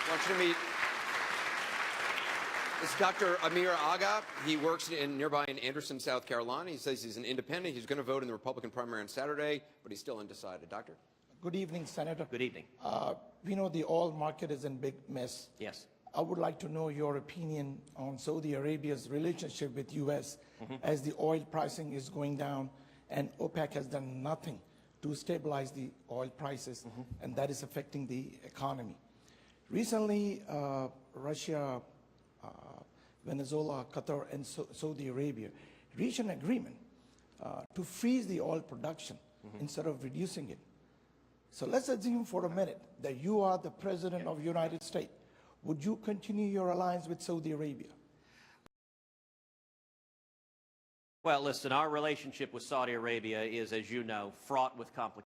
want you to meet. This is Dr. Amir Agha. He works nearby in Anderson, South Carolina. He says he's an independent. He's going to vote in the Republican primary on Saturday, but he's still undecided. Doctor? Good evening, Senator. Good evening. We know the oil market is in big mess. Yes. I would like to know your opinion on Saudi Arabia's relationship with U.S. As the oil pricing is going down and OPEC has done nothing to stabilize the oil prices, and that is affecting the economy. Recently, Russia, Venezuela, Qatar, and Saudi Arabia reached an agreement to freeze the oil production instead of reducing it. So let's assume for a minute that you are the President of the United States. Would you continue your alliance with Saudi Arabia? Well, listen, our relationship with Saudi Arabia is, as you know, fraught with complications.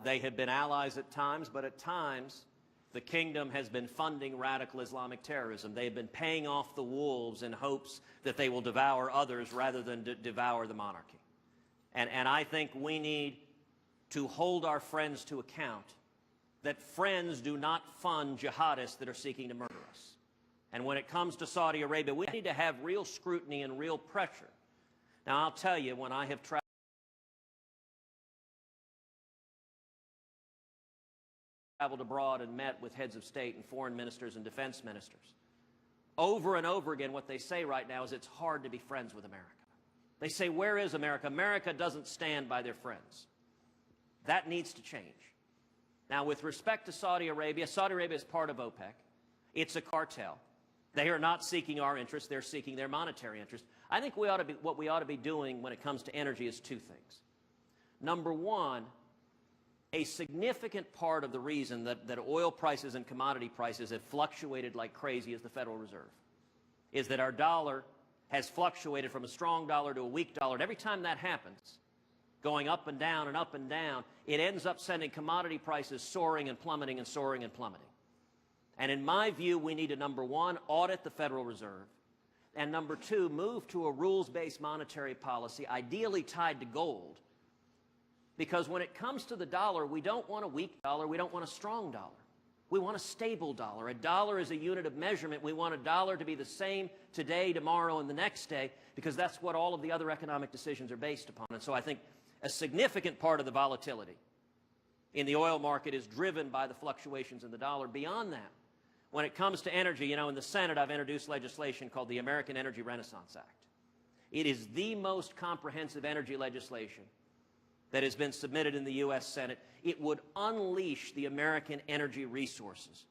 They have been allies at times, but at times the kingdom has been funding radical Islamic terrorism. They have been paying off the wolves in hopes that they will devour others rather than devour the monarchy. And I think we need to hold our friends to account that friends do not fund jihadists that are seeking to murder us. And when it comes to Saudi Arabia, we need to have real scrutiny and real pressure. Now, I'll tell you, when I have traveled abroad and met with heads of state and foreign ministers and defense ministers, over and over again what they say right now is it's hard to be friends with America. They say, where is America? America doesn't stand by their friends. That needs to change. Now, with respect to Saudi Arabia is part of OPEC. It's a cartel. They are not seeking our interests. They're seeking their monetary interest. I think what we ought to be doing when it comes to energy is two things. Number one, a significant part of the reason that oil prices and commodity prices have fluctuated like crazy is the Federal Reserve, is that our dollar has fluctuated from a strong dollar to a weak dollar. And every time that happens, going up and down and up and down, it ends up sending commodity prices soaring and plummeting and soaring and plummeting. And in my view, we need to, number one, audit the Federal Reserve, and number two, move to a rules-based monetary policy, ideally tied to gold. Because when it comes to the dollar, we don't want a weak dollar, we don't want a strong dollar. We want a stable dollar. A dollar is a unit of measurement. We want a dollar to be the same today, tomorrow, and the next day, because that's what all of the other economic decisions are based upon. And so I think a significant part of the volatility in the oil market is driven by the fluctuations in the dollar. Beyond that, when it comes to energy, you know, in the Senate, I've introduced legislation called the American Energy Renaissance Act. It is the most comprehensive energy legislation that has been submitted in the U.S. Senate. It would unleash the American energy resources.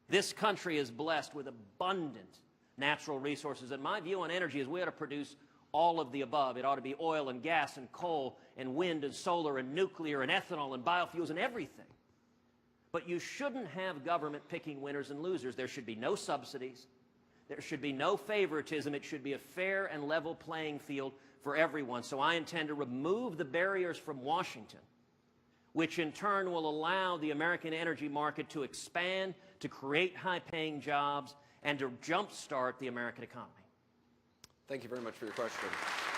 This country is blessed with abundant natural resources, and my view on energy is we ought to produce all of the above. It ought to be oil and gas and coal and wind and solar and nuclear and ethanol and biofuels and everything. But you shouldn't have government picking winners and losers. There should be no subsidies. There should be no favoritism. It should be a fair and level playing field for everyone. So I intend to remove the barriers from Washington, which in turn will allow the American energy market to expand, to create high-paying jobs, and to jumpstart the American economy. Thank you very much for your question.